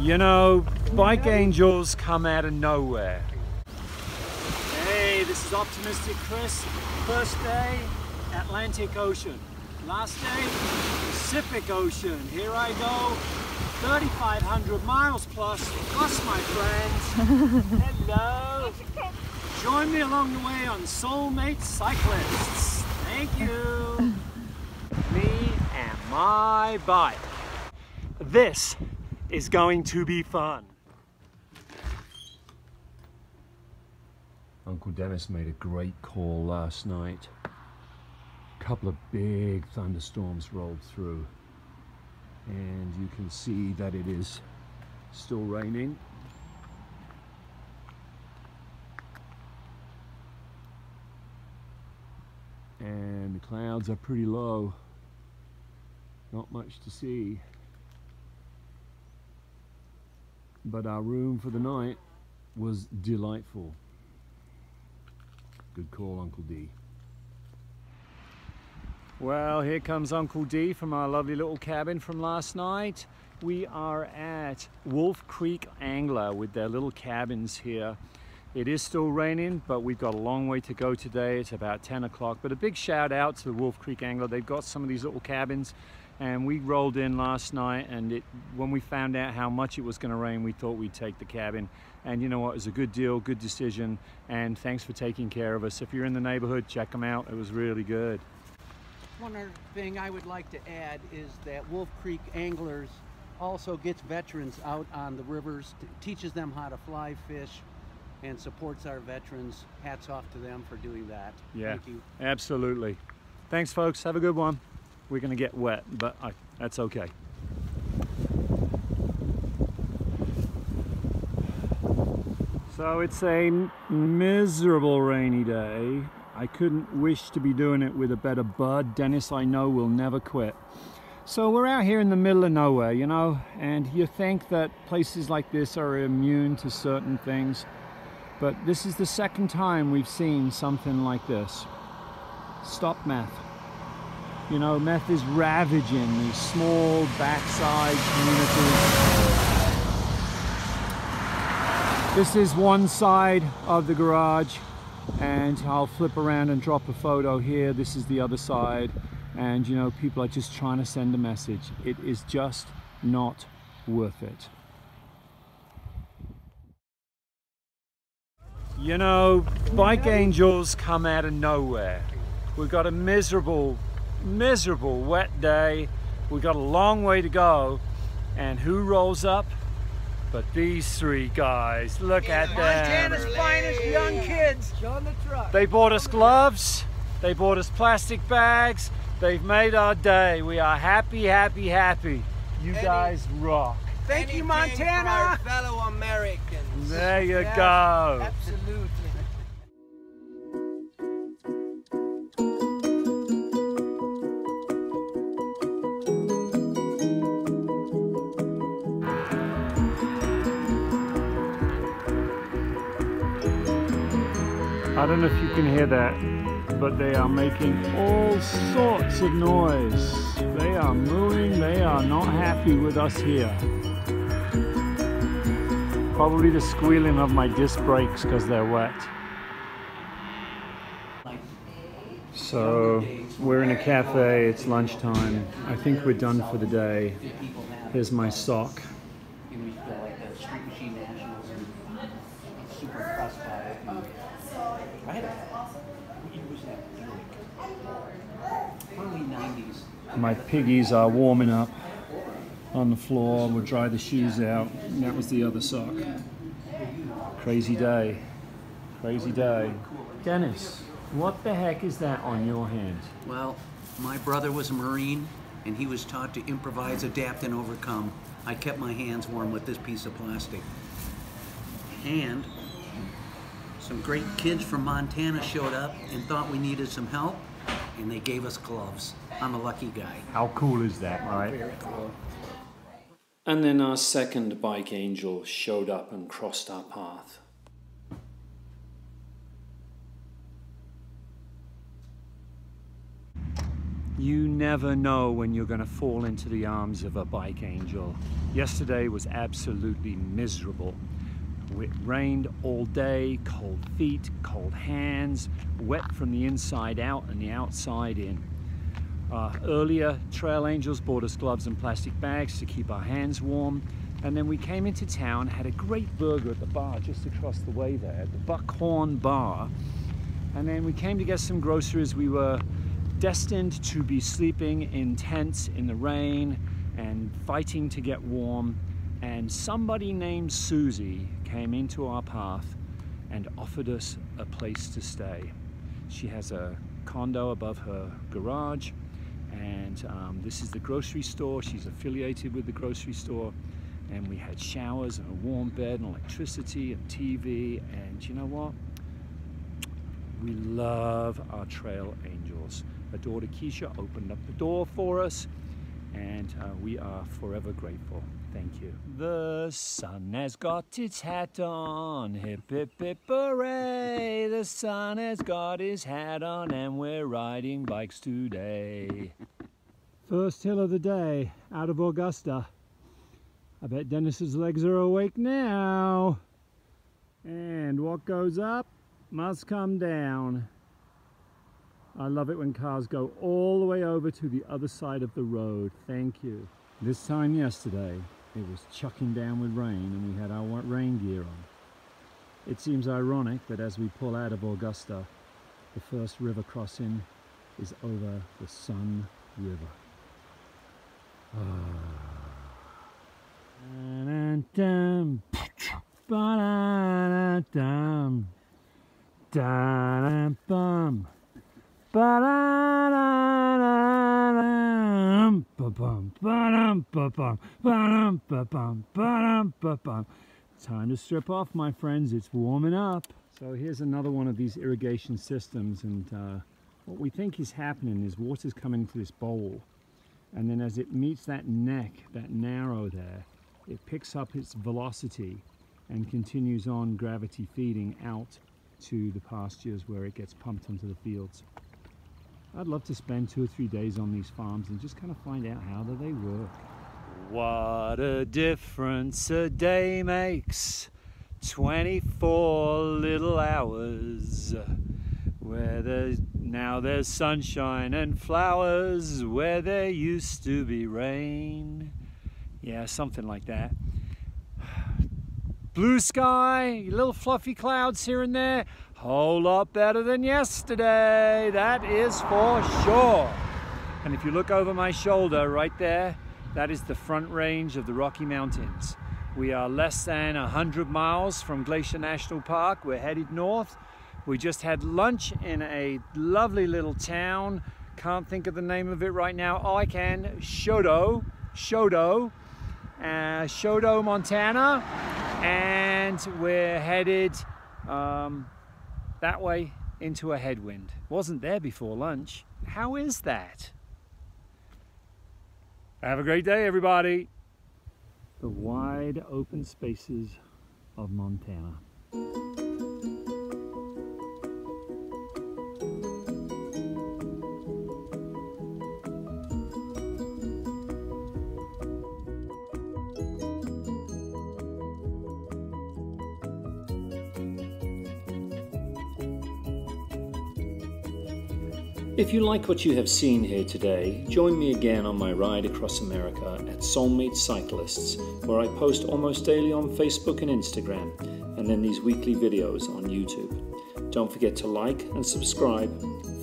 You know, bike angels come out of nowhere. Hey, this is Optimistic Chris. First day, Atlantic Ocean. Last day, Pacific Ocean. Here I go, 3,500 miles plus my friends. Hello. Join me along the way on Soulmate Cyclists. Thank you. Me and my bike. This is going to be fun. Uncle Dennis made a great call last night. A couple of big thunderstorms rolled through, and you can see that it is still raining. And the clouds are pretty low. Not much to see. But our room for the night was delightful. Good call, Uncle D. Well, here comes Uncle D from our lovely little cabin from last night. We are at Wolf Creek Angler with their little cabins here. It is still raining, but we've got a long way to go today. It's about 10 o'clock. But a big shout out to the Wolf Creek Angler. They've got some of these little cabins, and we rolled in last night, and when we found out how much it was going to rain, we thought we'd take the cabin. And you know what, it was a good deal, good decision, and thanks for taking care of us. If you're in the neighborhood, check them out. It was really good. One other thing I would like to add is that Wolf Creek Anglers also gets veterans out on the rivers, teaches them how to fly fish, and supports our veterans. Hats off to them for doing that. Yeah, thank you. Absolutely. Thanks, folks. Have a good one. We're going to get wet, but that's okay. So it's a miserable rainy day. I couldn't wish to be doing it with a better bud. Dennis, I know, will never quit. So we're out here in the middle of nowhere, you know, and you think that places like this are immune to certain things, but this is the second time we've seen something like this. Stop meth. You know, meth is ravaging these small backside communities. This is one side of the garage, and I'll flip around and drop a photo here. This is the other side, and you know, people are just trying to send a message. It is just not worth it. You know, bike angels come out of nowhere. We've got a miserable wet day. We've got a long way to go, and who rolls up but these three guys? Look at them. Montana's finest young kids on the truck. They bought us gloves, they bought us plastic bags, they've made our day. We are happy, happy, happy. You guys rock. Thank you, Montana. For our fellow Americans. There you go. Absolutely. I don't know if you can hear that, but they are making all sorts of noise. They are mooing, they are not happy with us here. Probably the squealing of my disc brakes because they're wet. So we're in a cafe, it's lunchtime. I think we're done for the day. Here's my sock. My piggies are warming up on the floor. We'll dry the shoes out. And that was the other sock. Crazy day. Crazy day. Dennis, what the heck is that on your hand? Well, my brother was a Marine, and he was taught to improvise, adapt, and overcome. I kept my hands warm with this piece of plastic. And some great kids from Montana showed up and thought we needed some help, and they gave us gloves. I'm a lucky guy. How cool is that, right? Very cool. And then our second bike angel showed up and crossed our path. You never know when you're going to fall into the arms of a bike angel. Yesterday was absolutely miserable. It rained all day, cold feet, cold hands, wet from the inside out and the outside in. Earlier, trail angels bought us gloves and plastic bags to keep our hands warm. And then we came into town, had a great burger at the bar just across the way there, the Buckhorn Bar. And then we came to get some groceries. We were destined to be sleeping in tents in the rain and fighting to get warm. And somebody named Susie came into our path and offered us a place to stay. She has a condo above her garage, and this is the grocery store. She's affiliated with the grocery store. And we had showers and a warm bed and electricity and TV. And you know what? We love our trail angels. Her daughter Keisha opened up the door for us, and we are forever grateful. Thank you. The sun has got its hat on, hip hip hip hooray. The sun has got his hat on and we're riding bikes today. First hill of the day out of Augusta. I bet Dennis's legs are awake now. And what goes up must come down. I love it when cars go all the way over to the other side of the road. Thank you. This time yesterday, it was chucking down with rain and we had our rain gear on. It seems ironic that as we pull out of Augusta, the first river crossing is over the Sun River. Ba-da-dum, ba-da-dum, da-da-bum, ba-da-da-dum, ba-bum, ba-dum, ba-bum, ba-dum, ba-bum, ba-dum, ba-bum. Time to strip off, my friends. It's warming up. So here's another one of these irrigation systems, and what we think is happening is water's coming into this bowl, and then as it meets that neck, that narrow there, it picks up its velocity and continues on gravity feeding out to the pastures where it gets pumped onto the fields. I'd love to spend 2 or 3 days on these farms and just kind of find out how do they work. What a difference a day makes, 24 little hours, where now there's sunshine and flowers, where there used to be rain. Yeah, something like that. Blue sky, little fluffy clouds here and there, whole lot better than yesterday, that is for sure. And if you look over my shoulder right there, that is the front range of the Rocky Mountains. We are less than 100 miles from Glacier National Park. We're headed north. We just had lunch in a lovely little town. Can't think of the name of it right now. Oh, I can. Choteau, Montana. And we're headed that way into a headwind. Wasn't there before lunch. How is that? Have a great day, everybody. The wide open spaces of Montana. If you like what you have seen here today, join me again on my ride across America at Soulmate Cyclists, where I post almost daily on Facebook and Instagram, and then these weekly videos on YouTube. Don't forget to like and subscribe.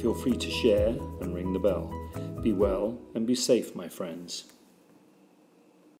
Feel free to share and ring the bell. Be well and be safe, my friends.